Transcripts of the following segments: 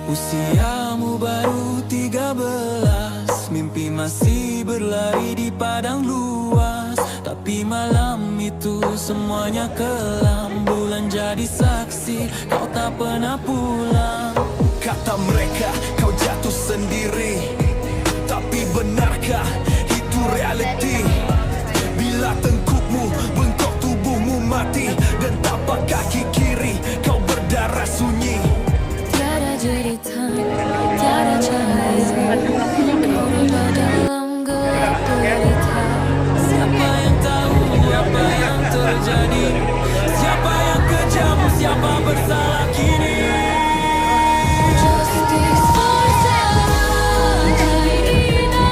Usiamu baru 13, mimpi masih berlari di padang luas. Tapi malam itu semuanya kelam, bulan jadi saksi, kau tak pernah pulang. Kata mereka kau jatuh sendiri, tapi benarkah itu reality? Bila tengkukmu bengkok tubuhmu mati, dan tapak kaki kiri kau berdarah sunyi. Tiada jeritan, tiada cahaya, kau rebah dalam gelap derita. Siapa yang tahu apa yang terjadi? Siapa yang kejam, siapa bersalah kini? Justice for Sarah Kairina,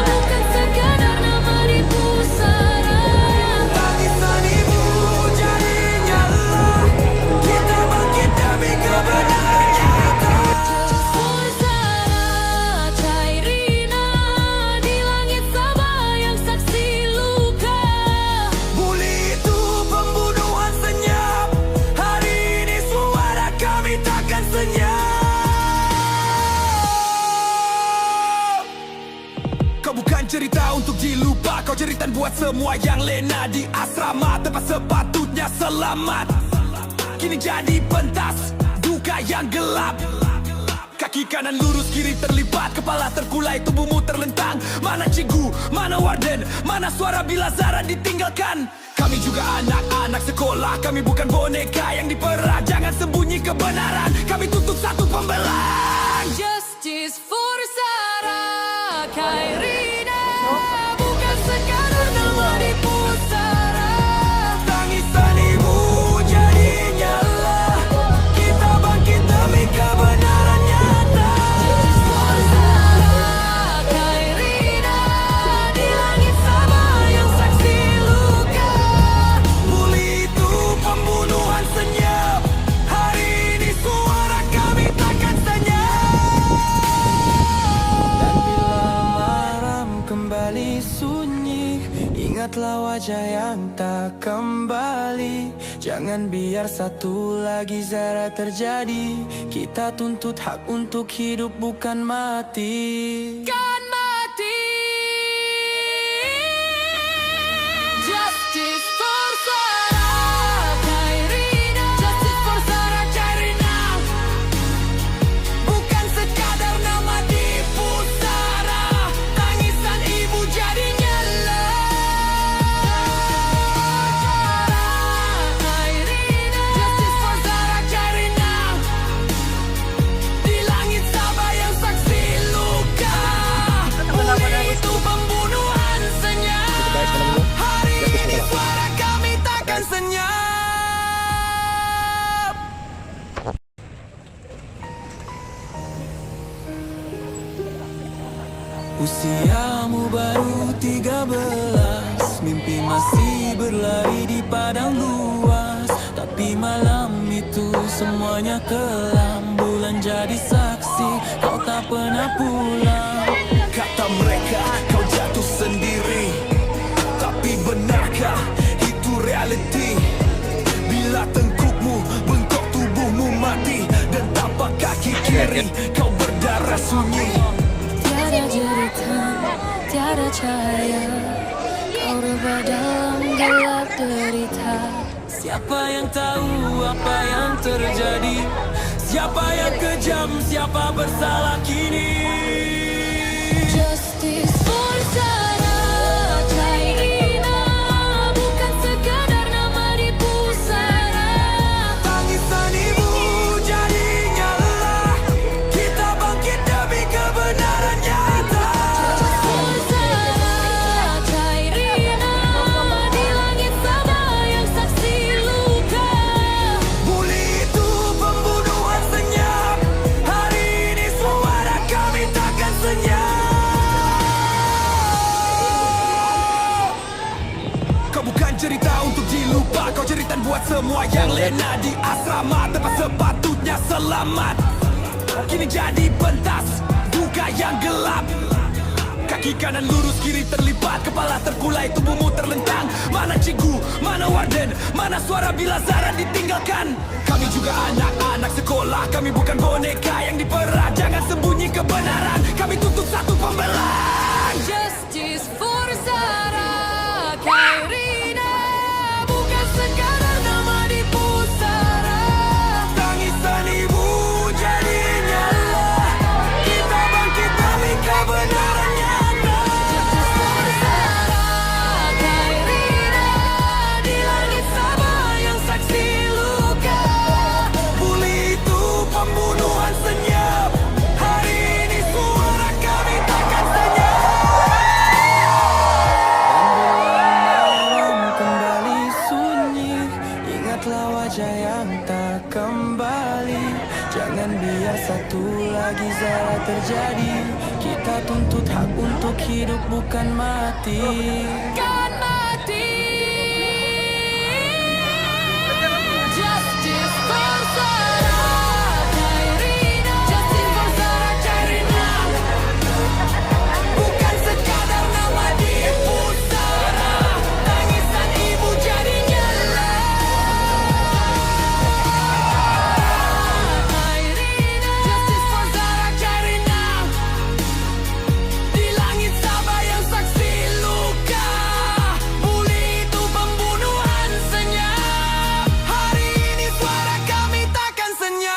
bukan sekadar nama di pusara. Tangisan ibu jadi nyala, kita bangkit demi kebenaran nyata. Justice for Sarah Kairina, di langit Sabah yang saksi luka. Bully itu pembunuhan senyap, hari ini suara kami takkan senyap. Kau bukan cerita untuk dilupa, kau jeritan buat semua yang lena di asrama tempat sepatutnya selamat. Kini jadi pentas duka yang gelap. Kaki kanan lurus, kiri terlipat, kepala terkulai, tubuhmu terlentang. Mana cikgu, mana warden, mana suara bila Zara ditinggalkan? Kami juga anak-anak sekolah, kami bukan boneka yang diperah. Jangan sembunyi kebenaran, kami tuntut satu pembelaan. Justice for Sarah Kairina, bukan sekadar nama di pusara. Tangisan ibu jadi nyala, kita bangkit demi kebenaran nyata. Justice for Sarah Kairina, di langit Sabah yang saksi luka. Bully itu pembunuhan senyap, hari ini suara kami takkan senyap. Dan bila malam kembali sunyi, ingatlah wajah yang tak kembali. Jangan biar satu lagi Zara terjadi. Kita tuntut hak untuk hidup bukan mati. Kan mati. Justice for Sarah Kairina, Justice for Sarah Kairina, Bukan sekadar nama di pusara, tangisan ibu jadi nyala. Kairina, Justice for Zara Kairina, di langit Sabah yang saksi luka. Bully itu pembunuhan senyap, hari ini suara kami takkan senyap. Usiamu baru 13, mimpi masih berlari di padang luas. Tapi malam itu semuanya kelam, bulan jadi saksi, kau tak pernah pulang. Kata mereka kau jatuh sendiri, tapi benarkah itu reality? Bila tengkukmu bengkok tubuhmu mati, dan tapak kaki kiri kau berdarah sunyi. tiada jeritan, tiada cahaya, kau rebah dalam gelap derita. Siapa yang tahu apa yang terjadi? Siapa yang kejam, siapa bersalah kini? Justice for Sarah Kairina, bukan sekadar nama di pusara. Tangisan ibu jadi nyala, kita bangkit demi kebenaran nyata. Justice for Sarah Kairina, di langit Sabah yang saksi luka. Bully itu pembunuhan senyap, hari ini suara kami takkan senyap. Kau bukan cerita untuk dilupa, kau jeritan buat semua yang lena di asrama tempat sepatutnya selamat. Kini jadi pentas duka yang gelap. Kaki kanan lurus, kiri terlipat, kepala terkulai, tubuhmu terlentang. Mana cikgu, mana warden, mana suara bila Zara ditinggalkan. Kami juga anak-anak sekolah, kami bukan boneka yang diperah. Jangan sembunyi kebenaran, kami tuntut satu pembelaan. Justice for Zara Khairina, bukan sekadar nama di pusara. Tangisan ibu jadi nyala, kita bangkit demi kebenaran nyata. For Zara Khairina, di langit Sabah yang saksi luka. Bully itu pembunuhan senyap, hari ini suara kami takkan senyap. Malam kembali sunyi, ingatlah wajah yang tak kembali. Jangan biar satu lagi Zara terjadi. Kita tuntut hak untuk hidup bukan mati. Kan mati. Justice for Zara Khairina, Justice for Zara Khairina, Bukan sekadar nama di pusara, tangisan ibu jadi nyala. Khairina, Justice for Zara Khairina, Di langit Sabah yang saksi luka, bully itu pembunuhan senyap, hari ini suara kami takkan senyap.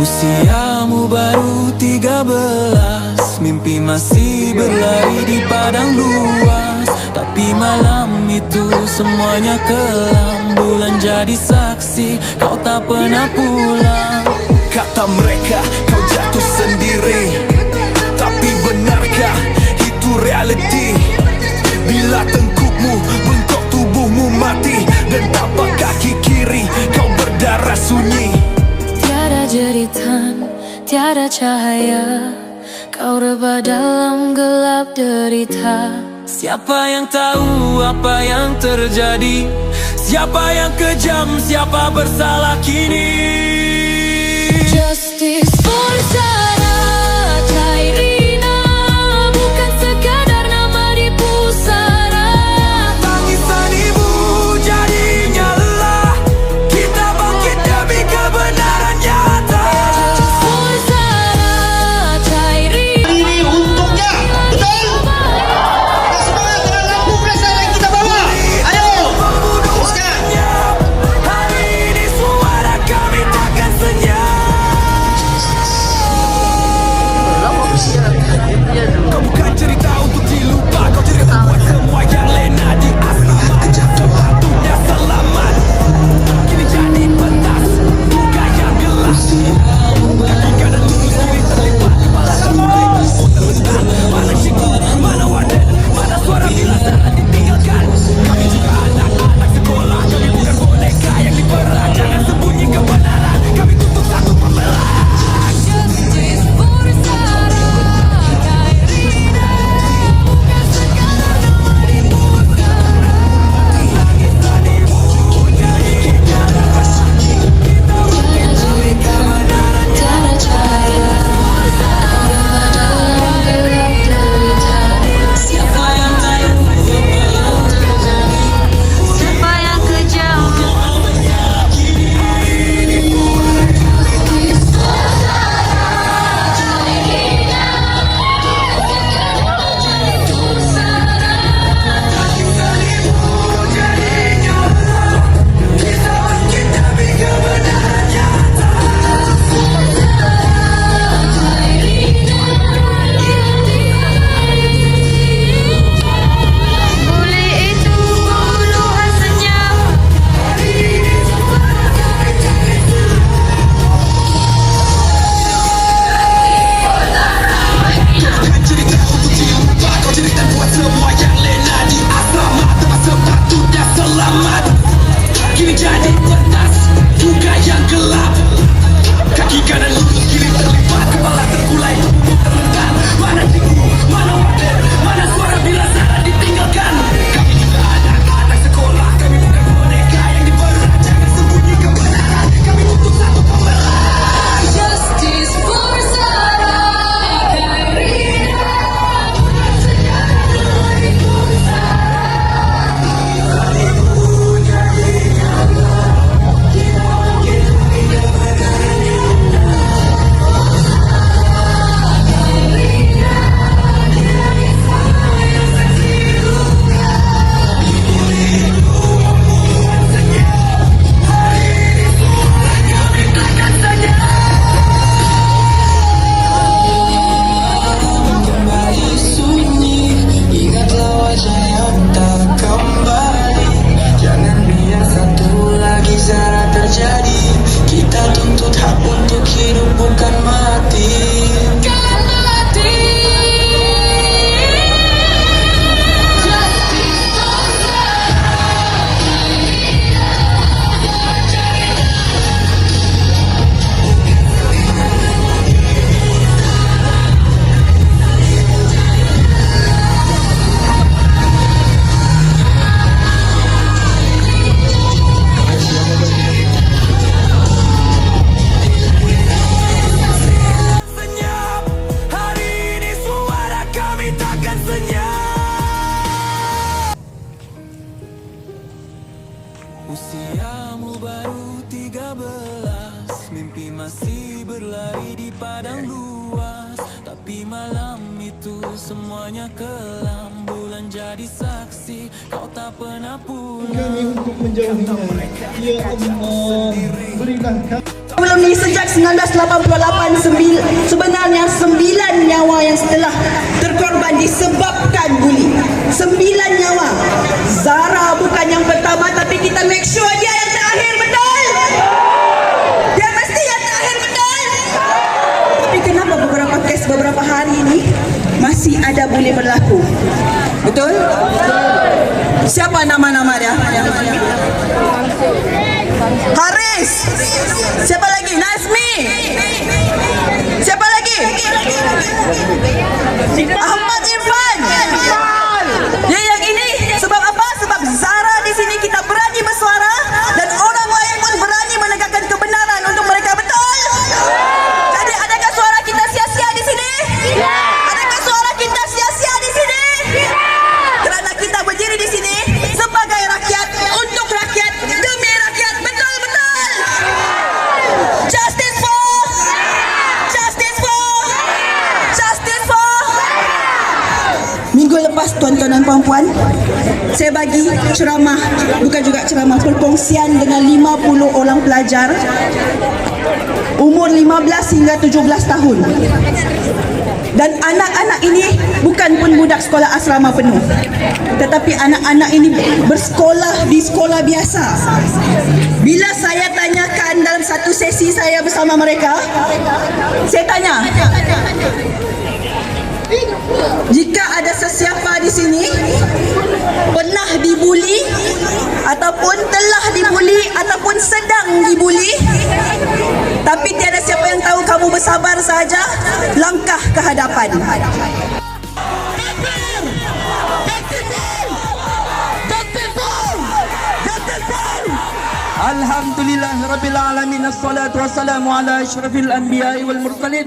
Usiamu baru 13, mimpi masih berlari di padang luas. Tapi malam itu semuanya kelam, bulan jadi saksi, kau tak pernah pulang. Kata mereka kau jatuh sendiri, tapi benarkah itu reality? Bila tengkukmu bengkok, tubuhmu mati, dan tapak kaki kiri kau berdarah sunyi. tiada jeritan, tiada cahaya, kau rebah dalam gelap derita. Siapa yang tahu apa yang terjadi? Siapa yang kejam, siapa bersalah kini? Justice for Zara Khairina, bukan sekadar nama di pusara. Tangisan ibu jadi nyala, kita bangkit demi kebenaran nyata. Justice for Zara Khairina, Ini untuknya, betul? Kita semangat dengan lampu flash yang kita bawa. Ayo, teruskan. Hari ini suara kami masih berlari di padang luas, tapi malam itu semuanya kelam. Bulan jadi saksi, kau tak pernah pulang. Kami untuk menjauhinya. Ya Allah, berilah kami. Sebelum ini sejak 1988 sebenarnya 9 nyawa yang telah terkorban disebabkan buli. 9 nyawa. Zara bukan yang pertama, tapi kita make sure dia yang terakhir, betul? Dia mesti yang terakhir, betul? Tapi kenapa beberapa kes beberapa hari ini masih ada buli berlaku? Betul? Siapa nama-nama dia? Haris. Siapa lagi? Nazmi. Siapa lagi? Ahmad Irfan. Ya, yang ini sebab apa? Sebab Zara di sini kita berani bersuara dan orang lain pun berani menegakkan kebenaran untuk mereka, betul? Jadi adakah suara kita sia-sia di sini? Adakah suara kita sia-sia di sini? Kerana kita berdiri di sini sebagai rakyat, untuk rakyat, demi rakyat, betul-betul. Justice for, justice for, justice for. Minggu lepas, tuan-tuan dan puan-puan, saya bagi ceramah, bukan juga ceramah, perkongsian dengan 50 orang pelajar umur 15 hingga 17 tahun. Dan anak-anak ini bukan pun budak sekolah asrama penuh, tetapi anak-anak ini bersekolah di sekolah biasa. Bila saya tanyakan dalam satu sesi saya bersama mereka, saya tanya, jika ada sesiapa di sini pernah dibuli ataupun telah dibuli ataupun sedang dibuli, tapi tiada siapa yang tahu, kamu bersabar saja, langkah ke hadapan. Alhamdulillah Rabbil Alamin. Assalatu wassalamu ala ashrafil anbiya'i wal mursalin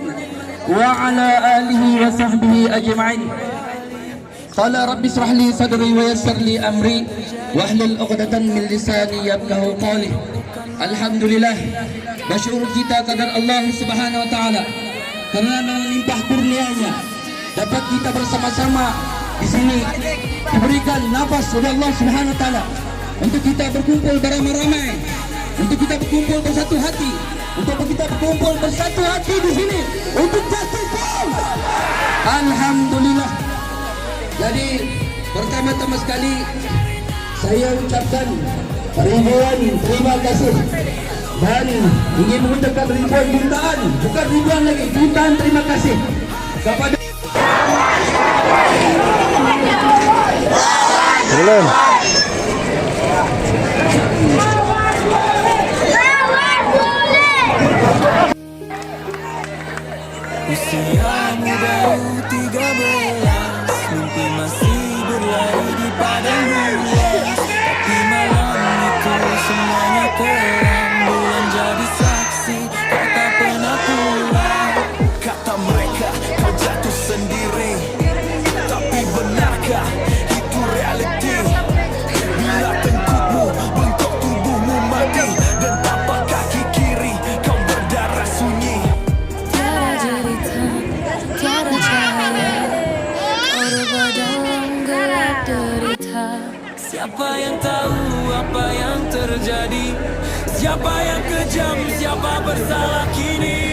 wa ala alihi wa sahbihi ajma'in. Qala rabbi israh li sadri wa yassir li amri wahlul 'uqdatan min lisani yafqahu qawli. Alhamdulillah, bersyukur kita kepada Allah Subhanahu wa taala karena melimpah kurnia-Nya dapat kita bersama-sama di sini diberikan nafas oleh Allah Subhanahu wa taala untuk kita berkumpul beramai-ramai, untuk kita berkumpul bersatu hati, untuk kita berkumpul bersatu hati di sini untuk justice for. Alhamdulillah. Jadi pertama-tama sekali saya ucapkan ribuan terima kasih dan ingin mengucapkan ribuan jutaan, bukan ribuan lagi, jutaan terima kasih kepada Usia muda 13, mimpi masih berlari di padang luas, tapi malam itu semuanya kelam. Bulan jadi saksi, kau tak pernah pulang. Kata mereka kau jatuh sendiri, tapi benarkah itu realiti? Bila tengkukmu bentuk tubuhmu mati dan tapak kaki kiri kau berdarah sunyi. Tiada cerita, tiada cahaya, kau rebah dalam gelap derita. Siapa yang tahu apa yang terjadi? Siapa yang kejam? Siapa bersalah kini?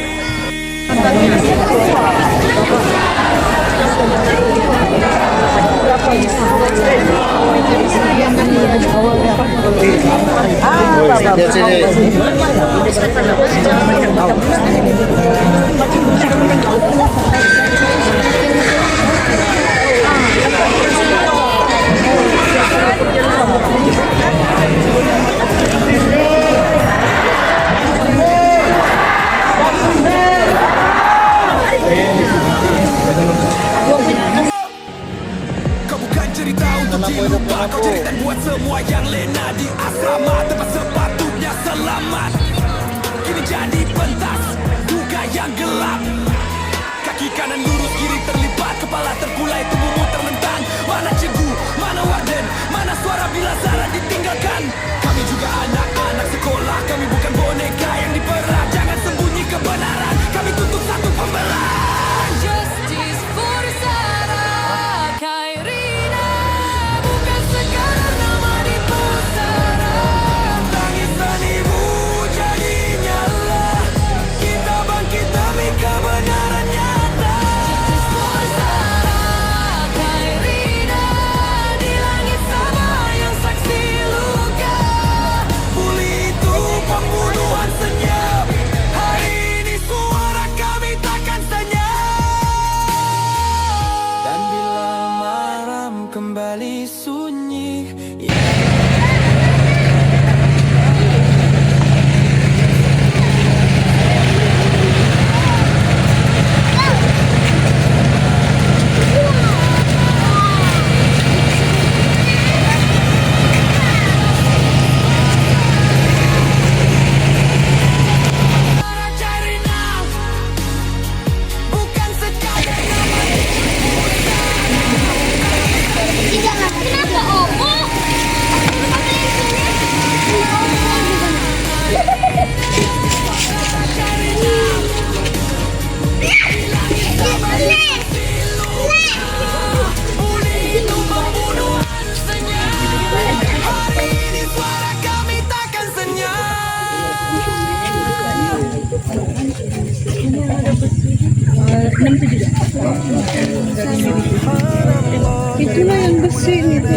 Kau bukan cerita untuk dilupa, kau cerita buat semua yang lena di asrama tempat sepatutnya selamat. Kini jadi pentas, duga yang gelap. Kaki kanan lurus, kiri terlipat, kepala terkulai, tubuhmu terlentang. Mana cikgu, mana warden, mana suara bila Zara ditinggalkan. Kami juga anak-anak sekolah, kami bukan boneka yang diperah. Jangan sembunyi ke kembali sunyi. Bukan sekadar kenapa omong? Hari ini suara kami takkan senyap. Itulah yang besi itu.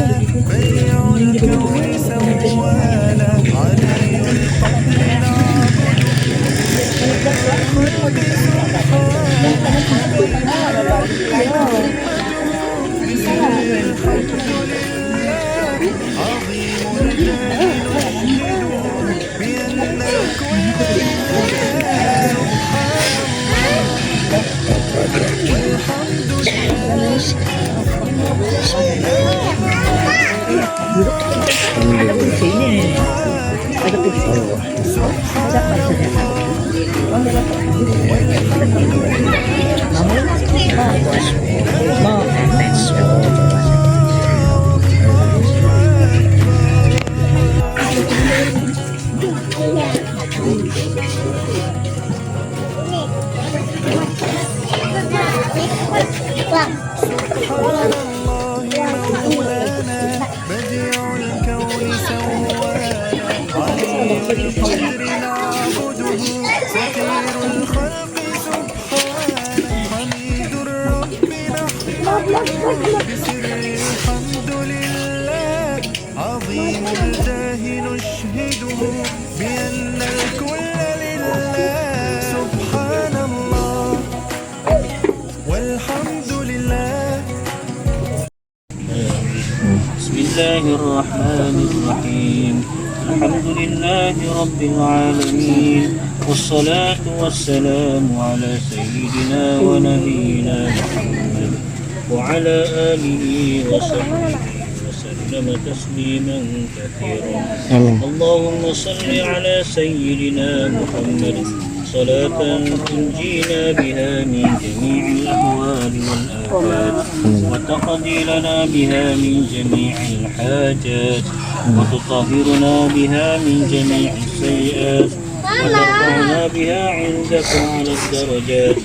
عظيم الجاه نشهده بأن الكل لله سبحان الله والحمد لله. بسم الله الرحمن الرحيم. الحمد لله رب العالمين، والصلاة والسلام على سيدنا ونبينا محمد وعلى آله وصحبه وسلم تسليما كثيرا. اللهم صل على سيدنا محمد صلاة تنجينا بها من جميع الأهوال والآفات، وتقضي لنا بها من جميع الحاجات، وتطهرنا بها من جميع السيئات، وترفعنا بها عندك على الدرجات،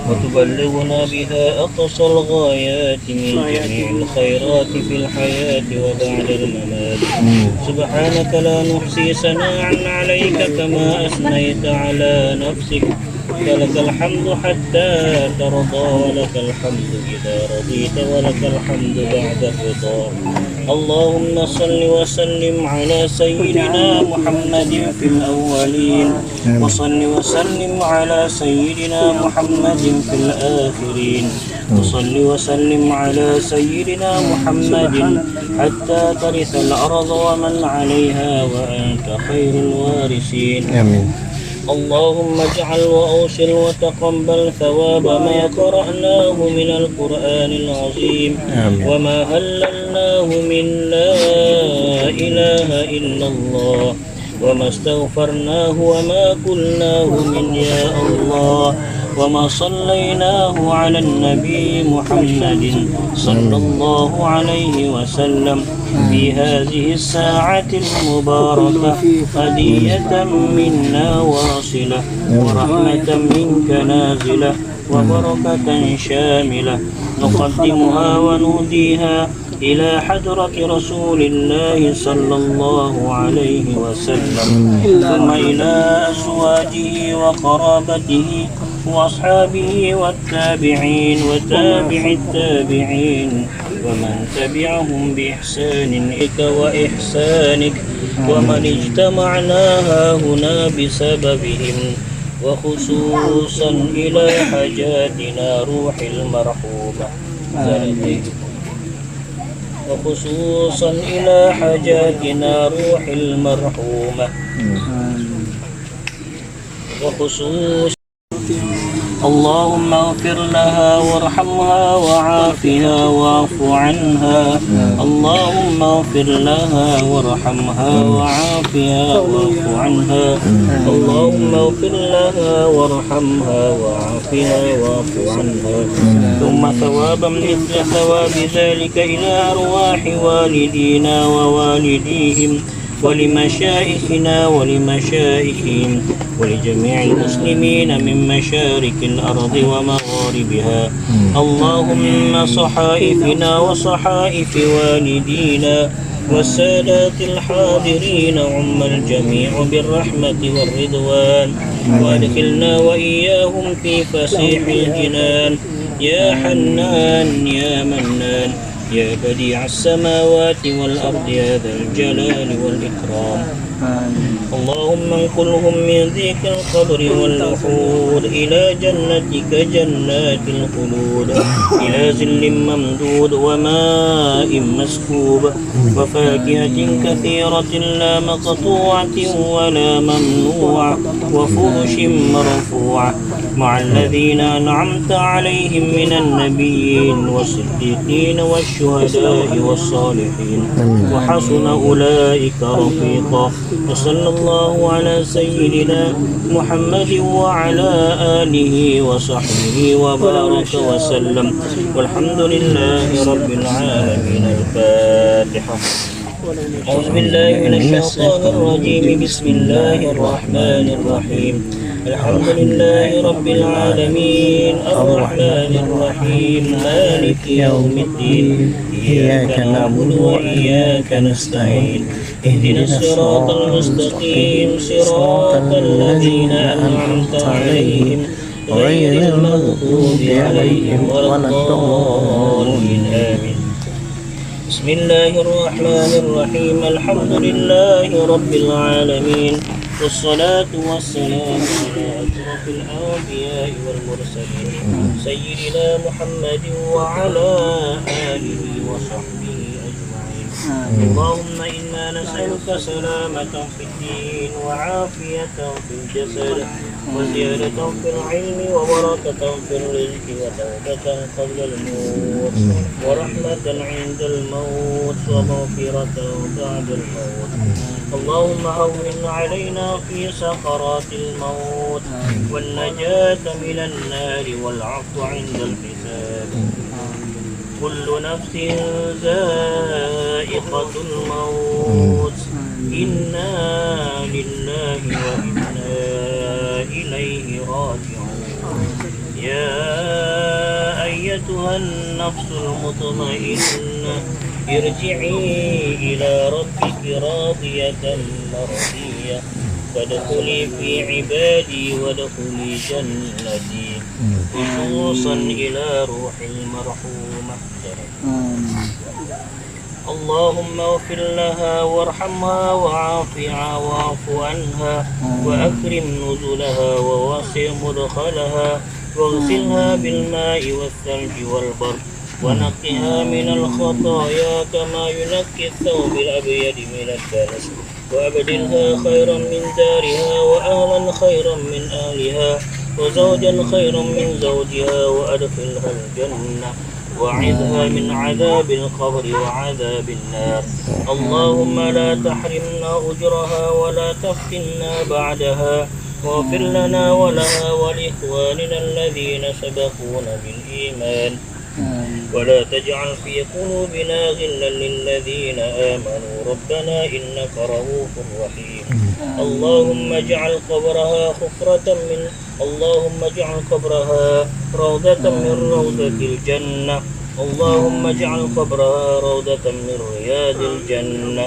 وتبلغنا بها أقصى الغايات من جميع الخيرات في الحياة وبعد الممات. سبحانك لا نحصي ثناء عليك كما أثنيت على نفسك، فلك الحمد حتى ترضى، ولك الحمد إذا رضيت، ولك الحمد بعد الرضا. اللهم صل وسلم على سيدنا محمد في الأولين، وصل وسلم على سيدنا محمد في الآخرين، وصل وسلم على سيدنا محمد حتى ترث الأرض ومن عليها وأنت خير الوارثين. آمين. اللهم اجعل وأوصل وتقبل ثواب ما قرأناه من القرآن العظيم، وما هللناه من لا إله إلا الله، وما استغفرناه وما قلناه من يا الله، وما صليناه على النبي محمد صلى الله عليه وسلم في هذه الساعة المباركة، هدية منا واصلة، ورحمة منك نازلة، وبركة شاملة، نقدمها ونهديها إلى حضرة رسول الله صلى الله عليه وسلم، ثم إلى أزواجه وقرابته وأصحابه والتابعين وتابع التابعين ومن تبعهم بإحسان إليك وإحسانك، ومن اجتمعناها هنا بسببهم، وخصوصا إلى حاجاتنا روح المرحومة وخصوصا إلى حاجاتنا روح المرحومة وخصوصا اللهم اغفر لها وارحمها وعافها واعف عنها اللهم اغفر لها وارحمها وعافها واعف عنها اللهم اغفر لها وارحمها وعافها واعف عنها ثم ثوابا مثل ثواب ذلك إلى أرواح والدينا ووالديهم ولمشائخنا ولمشائخهم ولجميع المسلمين من مشارق الأرض ومغاربها اللهم صحائفنا وصحائف والدينا والسادات الحاضرين عم الجميع بالرحمة والرضوان وادخلنا وإياهم في فسيح الجنان يا حنان يا منان يا بديع السماوات والأرض يا ذا الجلال والإكرام اللهم انقلهم من ذيك القبر والنحور إلى جنتك جنات الخلود إلى ظل ممدود وماء مسكوب وفاكهة كثيرة لا مقطوعة ولا ممنوعة وفرش مرفوعة مع الذين أنعمت عليهم من النبيين والصديقين والشهداء والصالحين وحسن أولئك رفيقا وصلى الله على سيدنا محمد وعلى آله وصحبه وبارك وسلم والحمد لله رب العالمين. الفاتحة. أعوذ بالله من الشيطان الرجيم. بسم الله الرحمن الرحيم. الحمد لله رب العالمين الرحمن الرحيم مالك يوم الدين إياك نعبد وإياك نستعين اهدنا الصراط المستقيم صراط الذين أنعمت عليهم غير المغضوب عليهم ولا الضالين آمين. بسم الله الرحمن الرحيم. الحمد لله رب العالمين والصلاة والسلام على أشرف الأنبياء والمرسلين سيدنا محمد وعلى آله وصحبه أجمعين. اللهم إنا نسألك سلامة في الدين وعافية في الجسد وزيادة في العلم وبركة في الرزق وتوبة قبل الموت ورحمة عند الموت ومغفرة بعد الموت. اللهم هون علينا في سكرات الموت والنجاة من النار والعفو عند الحساب. كل نفس ذائقة الموت إنا لله وإنا إليه راجعون. يا أيتها النفس المطمئنة ارجعي إلى ربك راضية مرضية فادخلي في عبادي وادخلي جنتي خصوصا إلى روح المرحومة. اللهم اغفر لها وارحمها وعافها واعف عنها وأكرم نزلها ووسع مدخلها واغسلها بالماء والثلج والبرد ونقها من الخطايا كما ينقي الثوب الأبيض من الدنس وأبدلها خيرا من دارها وأهلا خيرا من أهلها وزوجا خيرا من زوجها وأدخلها الجنة وعذها من عذاب القبر وعذاب النار. اللهم لا تحرمنا أجرها ولا تفتنا بعدها واغفر لنا ولها ولإخواننا الذين سبقونا بالإيمان ولا تجعل في قلوبنا غلا للذين آمنوا ربنا إنك رؤوف رحيم. اللهم اجعل قبرها روضة من روضة الجنة. اللهم اجعل قبرها روضة من رياض الجنة.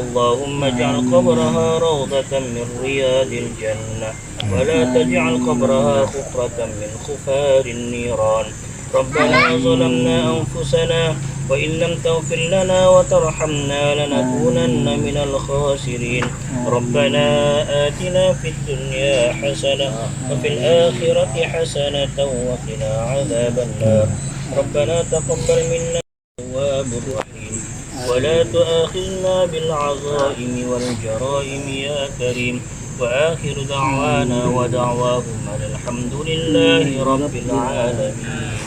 اللهم اجعل قبرها روضة من رياض الجنة ولا تجعل قبرها خفرة من خفار النيران. ربنا ظلمنا أنفسنا وإن لم تغفر لنا وترحمنا لنكونن من الخاسرين. ربنا آتنا في الدنيا حسنة وفي الآخرة حسنة وقنا عذاب النار. ربنا تقبل منا التواب الرحيم ولا تؤاخذنا بالعظائم والجرائم يا كريم وآخر دعوانا ودعواهم الحمد لله رب العالمين.